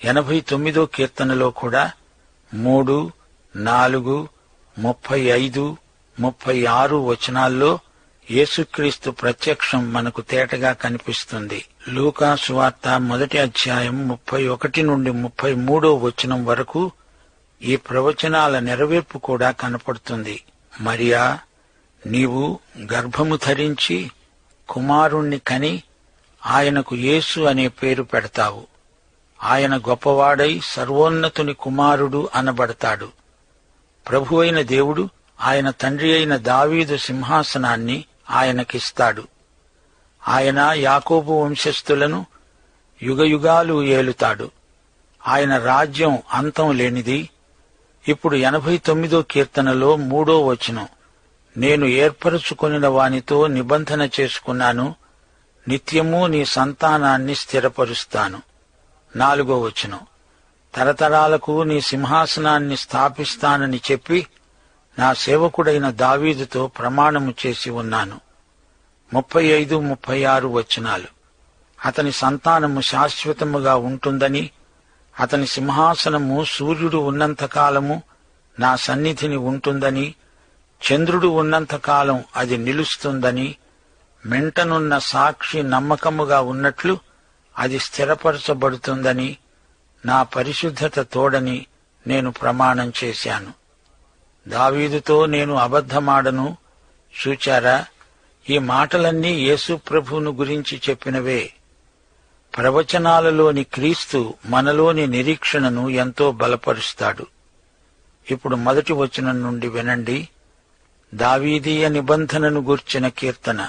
89వ కీర్తనలో కూడా 3, 4, 35, 36 వచనాల్లో యేసుక్రీస్తు ప్రత్యక్షం మనకు తేటగా కనిపిస్తుంది. లూకా సువార్త 1వ అధ్యాయం 31 నుండి 33వ వచనం వరకు ఈ ప్రవచనాల నెరవేర్పు కూడా కనపడుతుంది. మరియా, నీవు గర్భము ధరించి కుమారుణ్ణి కని ఆయనకు యేసు అనే పేరు పెడతావు. ఆయన గొప్పవాడై సర్వోన్నతుని కుమారుడు అనబడతాడు. ప్రభువైన దేవుడు ఆయన తండ్రి అయిన దావీదు సింహాసనాన్ని ఆయనకిస్తాడు. ఆయన యాకోబు వంశస్థులను యుగయుగాలు ఏలుతాడు. ఆయన రాజ్యం అంతం లేనిది. ఇప్పుడు 89వ కీర్తనలో 3వ వచనం, నేను ఏర్పరచుకొనిన వానితో నిబంధన చేసుకున్నాను, నిత్యము నీ సంతానాన్ని స్థిరపరుస్తాను. 4వ వచనం, తరతరాలకు నీ సింహాసనాన్ని స్థాపిస్తానని చెప్పి నా సేవకుడైన దావీదుతో ప్రమాణము చేసి ఉన్నాను. 35, 36 వచనాలు, అతని సంతానము శాశ్వతముగా ఉంటుందని, అతని సింహాసనము సూర్యుడు ఉన్నంతకాలము నా సన్నిధిని ఉంటుందని, చంద్రుడు ఉన్నంతకాలం అది నిలుస్తుందని, మెంటనున్న సాక్షి నమ్మకముగా ఉన్నట్లు అది స్థిరపరచబడుతుందని, నా పరిశుద్ధత తోడని నేను ప్రమాణం చేశాను. దావీదుతో నేను అబద్ధమాడను. చూచారా, ఈ మాటలన్నీ యేసు ప్రభువును గురించి చెప్పినవే. ప్రవచనాలలోని క్రీస్తు మనలోని నిరీక్షణను ఎంతో బలపరుస్తాడు. ఇప్పుడు 1వ వచనం నుండి వినండి. దావీదీయ నిబంధనను గూర్చిన కీర్తన.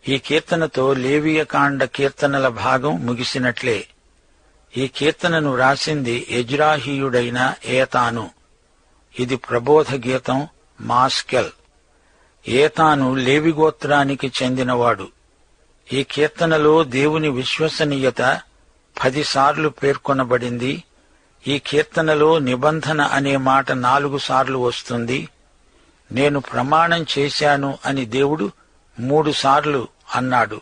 ఈ కీర్తనతో లేవియకాండ కీర్తనల భాగం ముగిసినట్లే. ఈ కీర్తనను రాసింది ఎజ్రాహీయుడైన ఏతాను. ఇది ప్రబోధ గీతం, మాస్కెల్. ఏతాను లేవి గోత్రానికి చెందినవాడు. ఈ కీర్తనలో దేవుని విశ్వసనీయత 10 సార్లు పేర్కొనబడింది. ఈ కీర్తనలో నిబంధన అనే మాట 4 సార్లు వస్తుంది. నేను ప్రమాణం చేశాను అని దేవుడు 3 సార్లు అన్నాడు.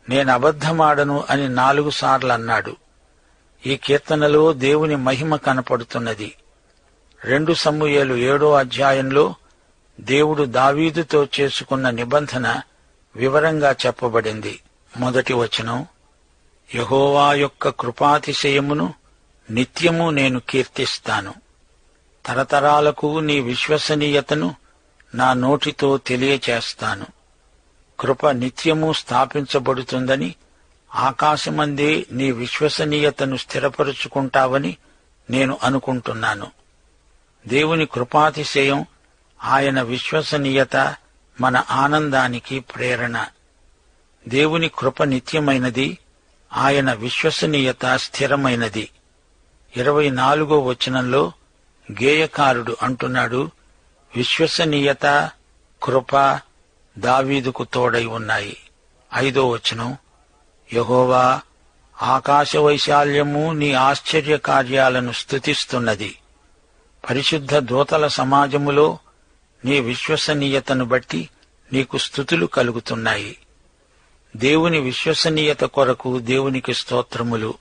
నేను అబద్ధమాడను అని 4 సార్లు అన్నాడు. ఈ కీర్తనలో దేవుని మహిమ కనపడుతున్నది. 2 సమూయేలు 7వ అధ్యాయంలో దేవుడు దావీదుతో చేసుకున్న నిబంధన వివరంగా చెప్పబడింది. 1వ వచనం, యెహోవా యొక్క కృపాతిశయమును నిత్యము నేను కీర్తిస్తాను. తరతరాలకు నీ విశ్వసనీయతను నా నోటితో తెలియచేస్తాను. కృప నిత్యము స్థాపించబడుతుందని, ఆకాశమందే నీ విశ్వసనీయతను స్థిరపరుచుకుంటావని నేను అనుకుంటున్నాను. దేవుని కృపాతిశయం, ఆయన విశ్వసనీయత మన ఆనందానికి ప్రేరణ. దేవుని కృప నిత్యమైనది, ఆయన విశ్వసనీయత స్థిరమైనది. 24వ వచనంలో గేయకారుడు అంటున్నాడు, విశ్వసనీయత, కృప దావీదుకు తోడై ఉన్నాయి. 5వ వచనం, యెహోవా ఆకాశ వైశాల్యము నీ ఆశ్చర్య కార్యాలను స్తుతిస్తున్నది. పరిశుద్ధ దూతల సమాజములో నీ విశ్వసనీయతను బట్టి నీకు స్తుతులు కలుగుతున్నాయి. దేవుని విశ్వసనీయత కొరకు దేవునికి స్తోత్రములు.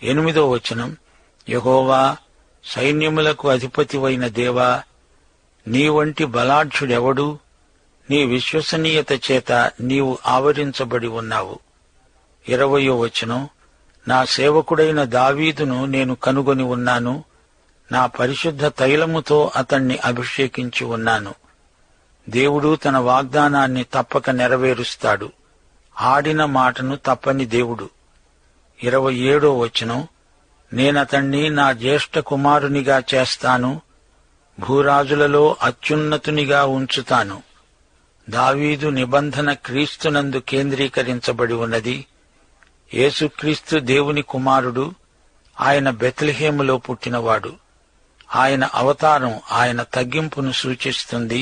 8వ వచనం, యెహోవా సైన్యములకు అధిపతివైన దేవా, నీ వంటి బలాఢ్యుడెవడు? నీ విశ్వసనీయత చేత నీవు ఆవరించబడి ఉన్నావు. 20వ వచనం, నా సేవకుడైన దావీదును నేను కనుగొని ఉన్నాను, నా పరిశుద్ధ తైలముతో అతణ్ణి అభిషేకించి ఉన్నాను. దేవుడు తన వాగ్దానాన్ని తప్పక నెరవేరుస్తాడు. ఆడిన మాటను తప్పని దేవుడు. 27వ వచనం, నేనతణ్ణి నా జ్యేష్ఠ కుమారునిగా చేస్తాను, భూరాజులలో అత్యున్నతునిగా ఉంచుతాను. దావీదు నిబంధన క్రీస్తునందు కేంద్రీకరించబడి ఉన్నది. యేసుక్రీస్తు దేవుని కుమారుడు. ఆయన బెత్లెహేములో పుట్టినవాడు. ఆయన అవతారం ఆయన తగ్గింపును సూచిస్తుంది.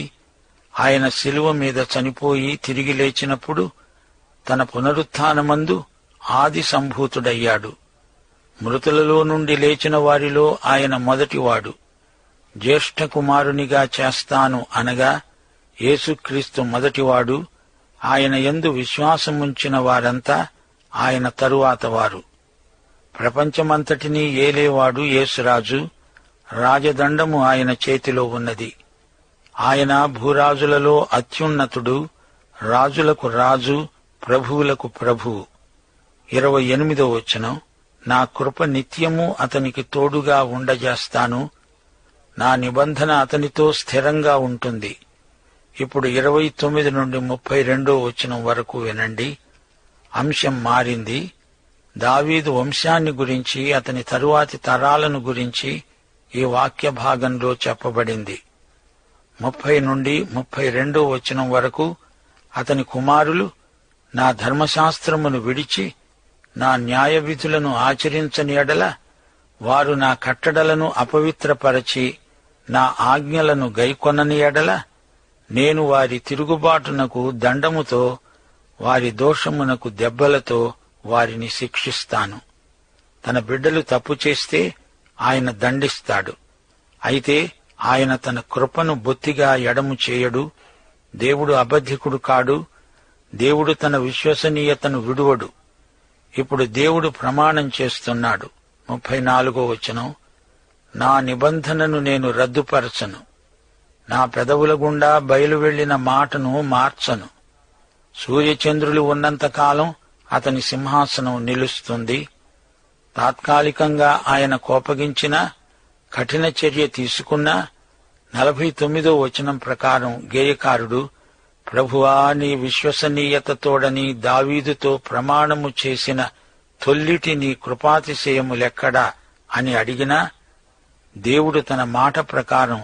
ఆయన శిలువ మీద చనిపోయి తిరిగి లేచినప్పుడు తన పునరుత్థానమందు ఆది సంభూతుడయ్యాడు. మృతులలో నుండి లేచిన వారిలో ఆయన మొదటివాడు. జ్యేష్ఠ కుమారునిగా చేస్తాను అనగా యేసుక్రీస్తు మొదటివాడు. ఆయన యందు విశ్వాసముంచిన వారంతా ఆయన తరువాత వారు. ప్రపంచమంతటినీ ఏలేవాడు యేసురాజు. రాజదండము ఆయన చేతిలో ఉన్నది. ఆయన భూరాజులలో అత్యున్నతుడు, రాజులకు రాజు, ప్రభువులకు ప్రభువు. 28వ వచనం, నా కృప నిత్యము అతనికి తోడుగా ఉండజేస్తాను, నా నిబంధన అతనితో స్థిరంగా ఉంటుంది. ఇప్పుడు 29 నుండి 32వ వచనం వరకు వినండి. అంశం మారింది. దావీదు వంశాన్ని గురించి, అతని తరువాతి తరాలను గురించి ఈ వాక్య భాగంలో చెప్పబడింది. 30 నుండి 32వ వచనం వరకు అతని కుమారులు నా ధర్మశాస్త్రమును విడిచి నా న్యాయ విధులను ఆచరించని ఎడల, వారు నా కట్టడలను అపవిత్రపరచి నా ఆజ్ఞలను గైకొనని ఎడల, నేను వారి తిరుగుబాటునకు దండముతో, వారి దోషమునకు దెబ్బలతో వారిని శిక్షిస్తాను. తన బిడ్డలు తప్పు చేస్తే ఆయన దండిస్తాడు. అయితే ఆయన తన కృపను బొత్తిగా ఎడము చేయడు. దేవుడు అబద్ధికుడు కాడు. దేవుడు తన విశ్వసనీయతను విడువడు. ఇప్పుడు దేవుడు ప్రమాణం చేస్తున్నాడు. 34వ వచనం, నా నిబంధనను నేను రద్దుపరచను, నా పెదవుల గుండా బయలు వెళ్లిన మాటను మార్చను. సూర్యచంద్రులు ఉన్నంతకాలం అతని సింహాసనం నిలుస్తుంది. తాత్కాలికంగా ఆయన కోపగించిన, కఠిన చర్య తీసుకున్నా 49వ వచనం ప్రకారం గేయకారుడు, ప్రభువా, నీ విశ్వసనీయతతోడని దావీదుతో ప్రమాణము చేసిన తొల్లిటి నీ కృపాతిశయములెక్కడా అని అడిగినా, దేవుడు తన మాట ప్రకారం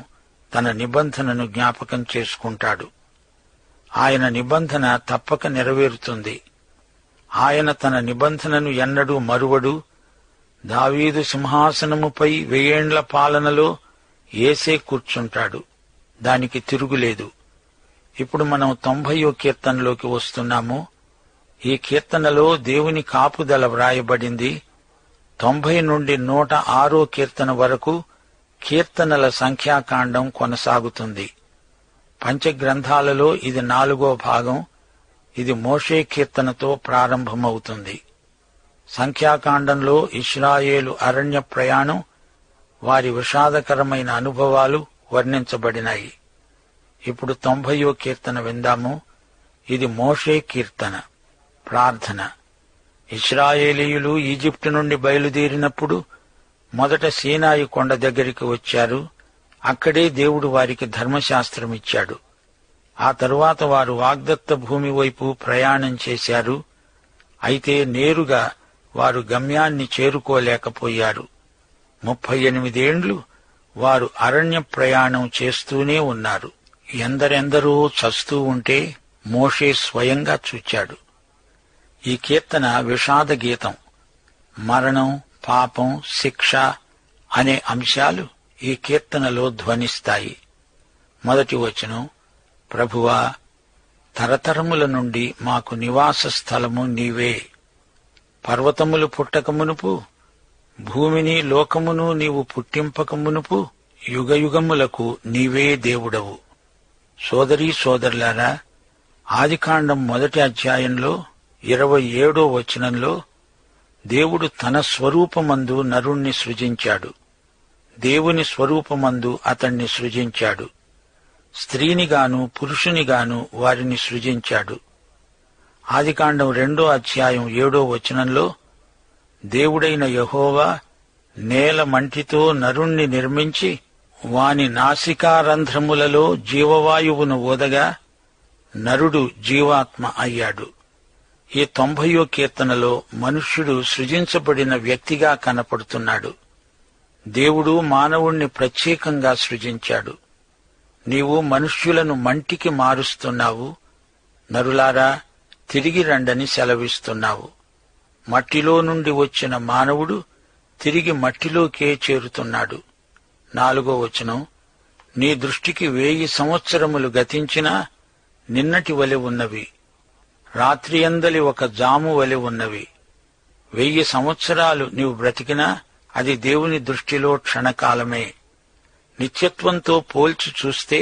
తన నిబంధనను జ్ఞాపకం చేసుకుంటాడు. ఆయన నిబంధన తప్పక నెరవేరుతుంది. ఆయన తన నిబంధనను ఎన్నడూ మరువడు. దావీదు సింహాసనముపై 1000 ఏండ్ల పాలనలో యేసే కూర్చుంటాడు. దానికి తిరుగులేదు. ఇప్పుడు మనం 90వ కీర్తనలోకి వస్తున్నాము. ఈ కీర్తనలో దేవుని కాపుదల వ్రాయబడింది. 90 నుండి 106వ కీర్తన వరకు కీర్తనల సంఖ్యాకాండం కొనసాగుతుంది. పంచగ్రంథాలలో ఇది 4వ భాగం. ఇది మోషే కీర్తనతో ప్రారంభమవుతుంది. సంఖ్యాకాండంలో ఇశ్రాయేలు అరణ్య ప్రయాణం, వారి విషాదకరమైన అనుభవాలు వర్ణించబడినాయి. ఇప్పుడు 90వ కీర్తన విందాము. ఇది మోషే కీర్తన, ప్రార్థన. ఇశ్రాయేలీయులు ఈజిప్టు నుండి బయలుదేరినప్పుడు మొదట సీనాయి కొండ దగ్గరికి వచ్చారు. అక్కడే దేవుడు వారికి ధర్మశాస్త్రమిచ్చాడు. ఆ తరువాత వారు వాగ్దత్త భూమి వైపు ప్రయాణం చేశారు. అయితే నేరుగా వారు గమ్యాన్ని చేరుకోలేకపోయారు. 38 ఏండ్లు వారు అరణ్య ప్రయాణం చేస్తూనే ఉన్నారు. ఎందరెందరో చస్తూ ఉంటే మోషే స్వయంగా చూచాడు. ఈ కీర్తన విషాద గీతం. మరణం, పాపం, శిక్ష అనే అంశాలు ఈ కీర్తనలో ధ్వనిస్తాయి. 1వ వచనం, ప్రభువా, తరతరముల నుండి మాకు నివాస స్థలము నీవే. పర్వతములు పుట్టకమునుపు, భూమిని లోకమును నీవు పుట్టింపకమునుపు యుగయుగములకు నీవే దేవుడవు. సోదరీ సోదరులారా, ఆదికాండం 1వ అధ్యాయంలో 27వ వచనంలో దేవుడు తన స్వరూపమందు నరుణ్ణి సృజించాడు. దేవుని స్వరూపమందు అతణ్ణి సృజించాడు. స్త్రీనిగాను పురుషునిగాను వారిని సృజించాడు. ఆదికాండం 2వ అధ్యాయం 7వ వచనంలో దేవుడైన యెహోవా నేల మంటితో నరుణ్ణి నిర్మించి వాని నాసికారంధ్రములలో జీవవాయువును ఊదగా నరుడు జీవాత్మ అయ్యాడు. ఈ 90వ కీర్తనలో మనుష్యుడు సృజించబడిన వ్యక్తిగా కనపడుతున్నాడు. దేవుడు మానవుణ్ణి ప్రత్యేకంగా సృజించాడు. నీవు మనుష్యులను మంటికి మారుస్తున్నావు. నరులారా, తిరిగి రండని సెలవిస్తున్నావు. మట్టిలో నుండి వచ్చిన మానవుడు తిరిగి మట్టిలోకే చేరుతున్నాడు. 4వ వచనం, నీ దృష్టికి 1000 సంవత్సరములు గతించినా నిన్నటి వలె ఉన్నవి, రాత్రియందలి ఒక జాము వలె ఉన్నవి. 1000 సంవత్సరాలు నీవు బ్రతికినా అది దేవుని దృష్టిలో క్షణకాలమే. నిత్యత్వంతో పోల్చి చూస్తే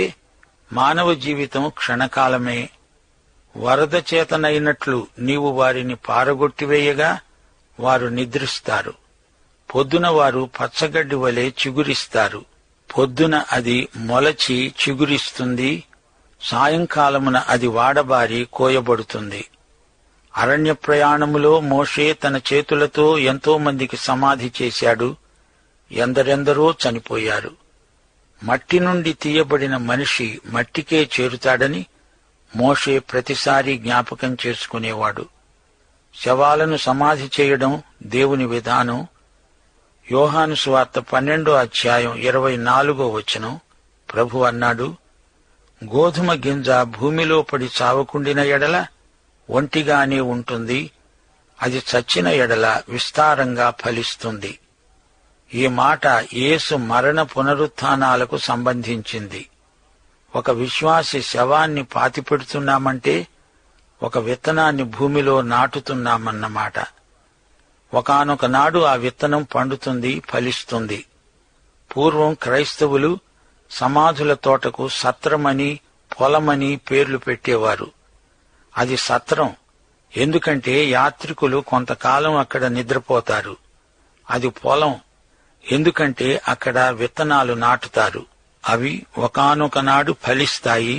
మానవ జీవితం క్షణకాలమే. వరద చేతనైనట్లు నీవు వారిని పారగొట్టివేయగా వారు నిద్రిస్తారు. పొద్దున వారు పచ్చగడ్డి వలె చిగురిస్తారు. పొద్దున అది మొలచి చిగురిస్తుంది, సాయంకాలమున అది వాడబారి కోయబడుతుంది. అరణ్య ప్రయాణములో మోషే తన చేతులతో ఎంతో మందికి సమాధి చేశాడు. ఎందరెందరో చనిపోయారు. మట్టి నుండి తీయబడిన మనిషి మట్టికే చేరుతాడని మోషే ప్రతిసారి జ్ఞాపకం చేసుకునేవాడు. శవాలను సమాధి చేయడం దేవుని విధానం. యోహాను సువార్త 12:24 ప్రభు అన్నాడు, గోధుమ గింజ భూమిలో పడి చావకుండిన ఎడల ఒంటిగానే ఉంటుంది, అది చచ్చిన ఎడల విస్తారంగా ఫలిస్తుంది. ఈ మాట యేసు మరణ పునరుత్థానాలకు సంబంధించింది. ఒక విశ్వాసి శవాన్ని పాతిపెడుతున్నామంటే ఒక విత్తనాన్ని భూమిలో నాటుతున్నామన్నమాట. ఒకానొక నాడు ఆ విత్తనం పండుతుంది, ఫలిస్తుంది. పూర్వం క్రైస్తవులు సమాధుల తోటకు సత్రమని, పొలమని పేర్లు పెట్టేవారు. అది సత్రం, ఎందుకంటే యాత్రికులు కొంతకాలం అక్కడ నిద్రపోతారు. అది పొలం, ఎందుకంటే అక్కడ విత్తనాలు నాటుతారు. అవి ఒకానొక నాడు ఫలిస్తాయి.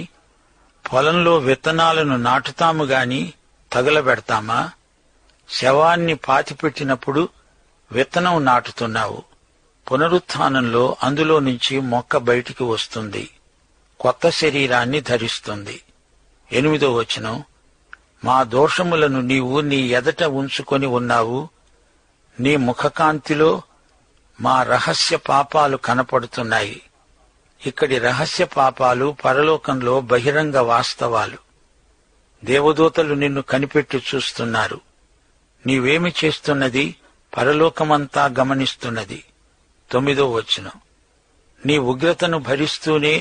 పొలంలో విత్తనాలను నాటుతాము గాని తగులబెడతామా? శవాన్ని పాతిపెట్టినప్పుడు విత్తనం నాటుతున్నావు. పునరుత్థానంలో అందులో నుంచి మొక్క బయటికి వస్తుంది, కొత్త శరీరాన్ని ధరిస్తుంది. 8 మా దోషములను నీవు నీ ఎదట ఉంచుకొని ఉన్నావు. నీ ముఖకాంతిలో మా రహస్య పాపాలు కనపడుతున్నాయి. ఇక్కడి రహస్య పాపాలు పరలోకంలో బహిరంగ వాస్తవాలు. దేవదూతలు నిన్ను కనిపెట్టి చూస్తున్నారు. నీవేమి చేస్తున్నది పరలోకమంతా గమనిస్తున్నది. 9 నీ ఉగ్రతను భరిస్తూనే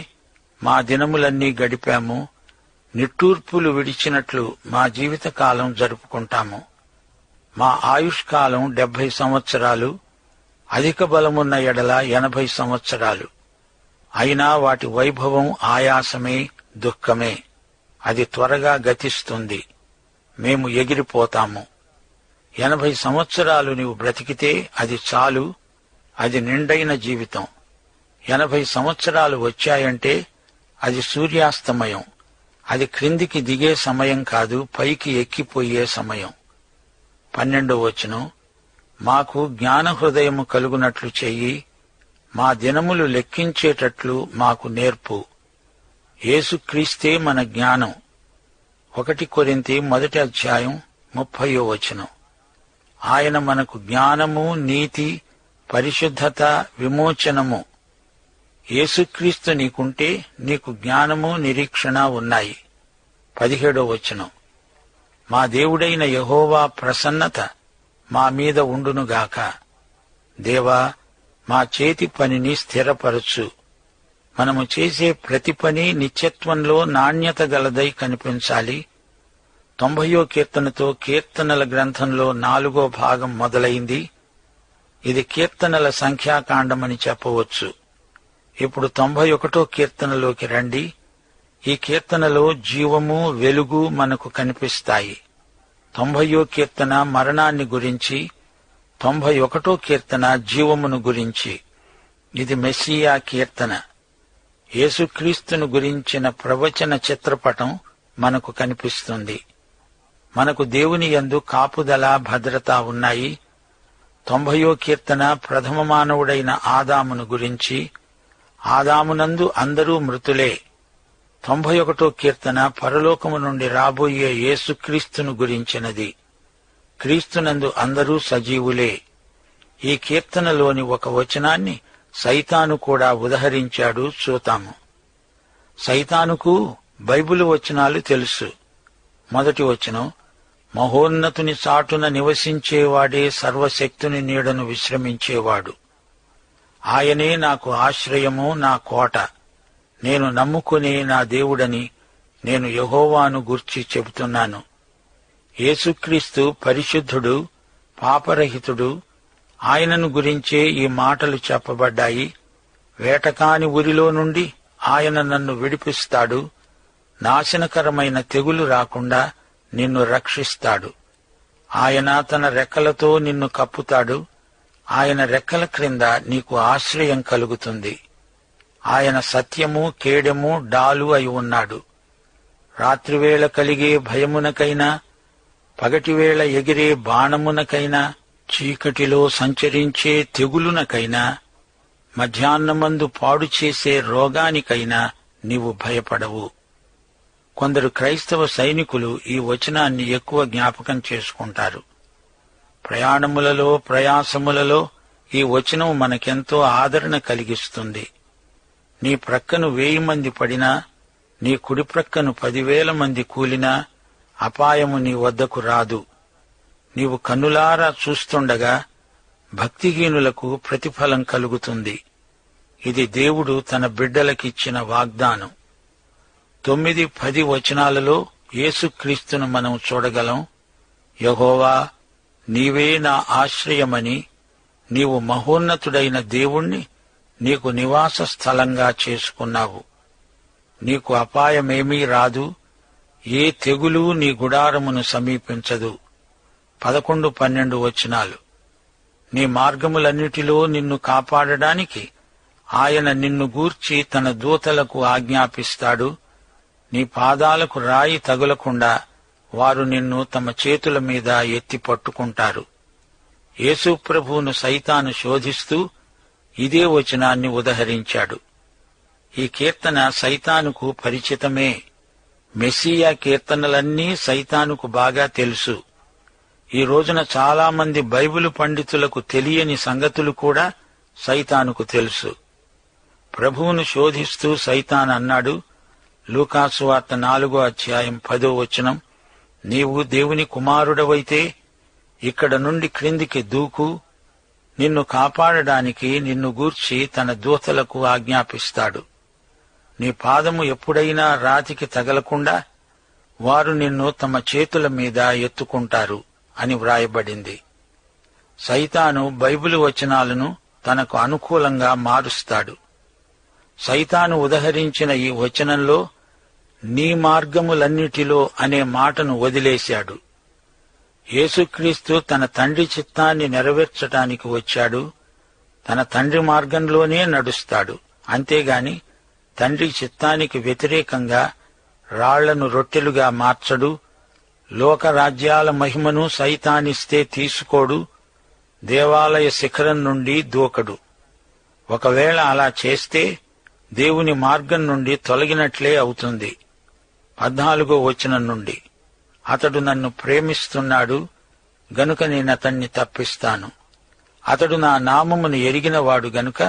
మా దినములన్నీ గడిపాము. నిట్టూర్పులు విడిచినట్లు మా జీవితకాలం జరుపుకుంటాము. మా ఆయుష్కాలం 70 సంవత్సరాలు, అధిక బలమున్న ఎడల 80 సంవత్సరాలు. అయినా వాటి వైభవం ఆయాసమే, దుఃఖమే. అది త్వరగా గతిస్తుంది. మేము ఎగిరిపోతాము. 80 సంవత్సరాలు నీవు బ్రతికితే అది చాలు. అది నిండైన జీవితం. 80 సంవత్సరాలు వచ్చాయంటే అది సూర్యాస్తమయం. అది క్రిందికి దిగే సమయం కాదు, పైకి ఎక్కిపోయే సమయం. 12 మాకు జ్ఞాన హృదయము కలుగునట్లు చెయ్యి, మా దినములు లెక్కించేటట్లు మాకు నేర్పు. యేసుక్రీస్తే మన జ్ఞానం. 1 కొరింథీ 1:30 ఆయన మనకు జ్ఞానము, నీతి, పరిశుద్ధత, విమోచనము. యేసుక్రీస్తు నీకుంటే నీకు జ్ఞానము, నిరీక్షణ ఉన్నాయి. 17 మా దేవుడైన యెహోవా ప్రసన్నత మా మీద ఉండునుగాక. దేవా, మా చేతి పనిని స్థిరపరచు. మనము చేసే ప్రతి పని నిత్యత్వంలో నాణ్యత గలదై కనిపించాలి. 90వ కీర్తనతో కీర్తనల గ్రంథంలో 4వ భాగం మొదలైంది. ఇది కీర్తనల సంఖ్యాకాండమని చెప్పవచ్చు. ఇప్పుడు 91వ కీర్తనలోకి రండి. ఈ కీర్తనలో జీవము, వెలుగు మనకు కనిపిస్తాయి. 90వ కీర్తన మరణాన్ని గురించి, 91వ కీర్తన జీవమును గురించి. ఇది మెస్సియా కీర్తన. యేసుక్రీస్తును గురించిన ప్రవచన చిత్రపటం మనకు కనిపిస్తుంది. మనకు దేవుని యందు కాపుదల, భద్రత ఉన్నాయి. 90వ కీర్తన ప్రథమ మానవుడైన ఆదామును గురించి. ఆదామునందు అందరూ మృతులే. 91వ కీర్తన పరలోకము నుండి రాబోయే యేసుక్రీస్తును గురించినది. క్రీస్తునందు అందరూ సజీవులే. ఈ కీర్తనలోని ఒక వచనాన్ని సైతాను కూడా ఉదహరించాడు, చూతాము. సైతానుకు బైబిలు వచనాలు తెలుసు. 1 మహోన్నతుని చాటున నివసించేవాడే సర్వశక్తుని నీడను విశ్రమించేవాడు. ఆయనే నాకు ఆశ్రయము, నా కోట, నేను నమ్ముకునే నా దేవుడని నేను యెహోవాను గూర్చి చెబుతున్నాను. యేసుక్రీస్తు పరిశుద్ధుడు, పాపరహితుడు. ఆయనను గురించే ఈ మాటలు చెప్పబడ్డాయి. వేటకాని ఉరిలో నుండి ఆయన నన్ను విడిపిస్తాడు. నాశనకరమైన తెగులు రాకుండా నిన్ను రక్షిస్తాడు. ఆయన తన రెక్కలతో నిన్ను కప్పుతాడు. ఆయన రెక్కల క్రింద నీకు ఆశ్రయం కలుగుతుంది. ఆయన సత్యము, కేడెము, డాలు అయి ఉన్నాడు. రాత్రివేళ కలిగే భయమునకైనా, పగటివేళ ఎగిరే బాణమునకైనా, చీకటిలో సంచరించే తెగులునకైనా, మధ్యాహ్నమందు పాడు చేసే రోగానికైనా నీవు భయపడవు. కొందరు క్రైస్తవ సైనికులు ఈ వచనాన్ని ఎక్కువ జ్ఞాపకం చేసుకుంటారు. ప్రయాణములలో, ప్రయాసములలో ఈ వచనం మనకెంతో ఆదరణ కలిగిస్తుంది. నీ ప్రక్కను 1000 మంది పడినా, నీ కుడి ప్రక్కను 10,000 మంది కూలినా అపాయము నీ వద్దకు రాదు. నీవు కన్నులారా చూస్తుండగా భక్తిహీనులకు ప్రతిఫలం కలుగుతుంది. ఇది దేవుడు తన బిడ్డలకిచ్చిన వాగ్దానం. 9, 10 వచనాలలో యేసుక్రీస్తును మనం చూడగలం. యెహోవా, నీవే నా ఆశ్రయమని, నీవు మహోన్నతుడైన దేవుణ్ణి నీకు నివాస స్థలంగా చేసుకున్నావు. నీకు అపాయమేమీ రాదు, ఏ తెగులు నీ గుడారమును సమీపించదు. 11, 12 వచనాలు. నీ మార్గములన్నిటిలో నిన్ను కాపాడడానికి ఆయన నిన్ను గూర్చి తన దూతలకు ఆజ్ఞాపిస్తాడు. నీ పాదాలకు రాయి తగులకుండా వారు నిన్ను తమ చేతుల మీద ఎత్తి పట్టుకుంటారు. యేసు ప్రభువును సైతాను శోధిస్తూ ఇదే వచనాన్ని ఉదహరించాడు. ఈ కీర్తన సైతానుకు పరిచితమే. మెస్సియా కీర్తనలన్నీ సైతానుకు బాగా తెలుసు. ఈ రోజున చాలామంది బైబిలు పండితులకు తెలియని సంగతులు కూడా సైతానుకు తెలుసు. ప్రభువును శోధిస్తూ సైతాన్ అన్నాడు, లూకాసు వార్త 4వ అధ్యాయం 10వ వచనం, నీవు దేవుని కుమారుడవైతే ఇక్కడ నుండి క్రిందికి దూకు, నిన్ను కాపాడడానికి నిన్ను గూర్చి తన దూతలకు ఆజ్ఞాపిస్తాడు. నీ పాదము ఎప్పుడైనా రాతికి తగలకుండా వారు నిన్ను తమ చేతుల మీద ఎత్తుకుంటారు అని వ్రాయబడింది. సైతాను బైబిలు వచనాలను తనకు అనుకూలంగా మారుస్తాడు. సైతాను ఉదహరించిన ఈ వచనంలో నీ మార్గములన్నిటిలో అనే మాటను వదిలేశాడు. యేసుక్రీస్తు తన తండ్రి చిత్తాన్ని నెరవేర్చటానికి వచ్చాడు. తన తండ్రి మార్గంలోనే నడుస్తాడు. అంతేగాని తండ్రి చిత్తానికి వ్యతిరేకంగా రాళ్లను రొట్టెలుగా మార్చడు. లోకరాజ్యాల మహిమను సైతానిస్తే తీసుకోడు. దేవాలయ శిఖరం నుండి దూకడు. ఒకవేళ అలా చేస్తే దేవుని మార్గం నుండి తొలగినట్లే అవుతుంది. 14వ వచనం నుండి, అతడు నన్ను ప్రేమిస్తున్నాడు గనుక నేనతన్ని తప్పిస్తాను. అతడు నా నామమును ఎరిగినవాడు గనుక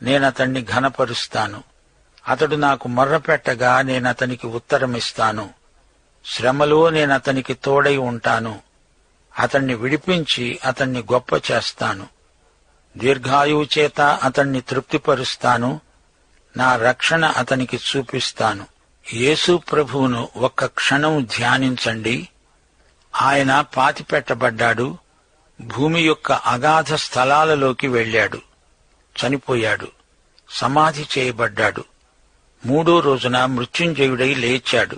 నేనతన్ని ఘనపరుస్తాను. అతడు నాకు మొర్రపెట్టగా నేనతనికి ఉత్తరమిస్తాను. శ్రమలో నేనతనికి తోడై ఉంటాను. అతన్ని విడిపించి అతన్ని గొప్ప చేస్తాను. దీర్ఘాయువు చేత అతన్ని తృప్తిపరుస్తాను. నా రక్షణ అతనికి చూపిస్తాను. యేసు ప్రభువును ఒక్క క్షణం ధ్యానించండి. ఆయన పాతిపెట్టబడ్డాడు. భూమి యొక్క అగాధ స్థలాలలోకి వెళ్ళాడు. చనిపోయాడు. సమాధి చేయబడ్డాడు. 3వ రోజున మృత్యుంజయుడై లేచాడు.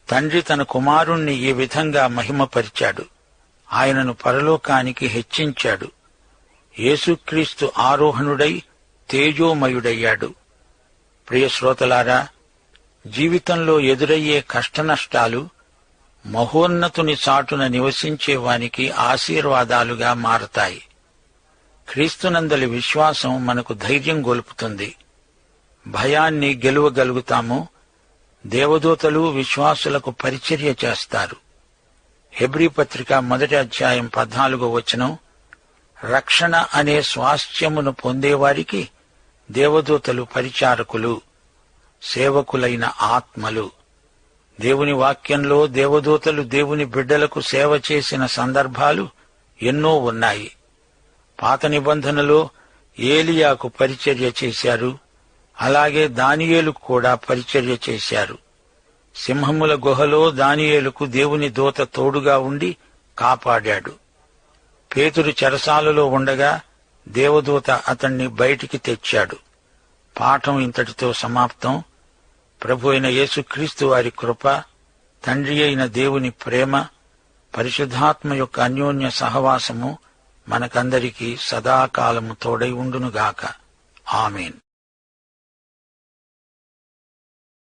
తండ్రి తన కుమారుణ్ణి ఈ విధంగా మహిమపరిచాడు. ఆయనను పరలోకానికి హెచ్చించాడు. యేసుక్రీస్తు ఆరోహణుడై తేజోమయుడయ్యాడు. ప్రియ శ్రోతలారా, జీవితంలో ఎదురయ్యే కష్టనష్టాలు మహోన్నతుని చాటున నివసించేవానికి ఆశీర్వాదాలుగా మారతాయి. క్రీస్తునందలి విశ్వాసం మనకు ధైర్యం గొలుపుతుంది. భయాన్ని గెలువగలుగుతాము. దేవదూతలు విశ్వాసులకు పరిచర్య చేస్తారు. హెబ్రీ పత్రిక 1వ అధ్యాయం 14వ వచనం, రక్షణ అనే స్వాస్థ్యమును పొందేవారికి దేవదూతలు పరిచారకులు, సేవకులైన ఆత్మలు. దేవుని వాక్యంలో దేవదూతలు దేవుని బిడ్డలకు సేవ చేసిన సందర్భాలు ఎన్నో ఉన్నాయి. పాత నిబంధనలో ఏలియాకు పరిచర్య చేశారు. అలాగే దానియేలుకు కూడా పరిచర్య చేశారు. సింహముల గుహలో దానియేలుకు దేవుని దూత తోడుగా ఉండి కాపాడాడు. పేతురు చెరసాలలో ఉండగా దేవదూత అతణ్ణి బయటికి తెచ్చాడు. పాఠం ఇంతటితో సమాప్తం. ప్రభు అయిన యేసుక్రీస్తు వారి కృప, తండ్రి అయిన దేవుని ప్రేమ, పరిశుద్ధాత్మ యొక్క అన్యోన్య సహవాసము మనకందరికీ సదాకాలము తోడై ఉండునుగాక. ఆమేన్.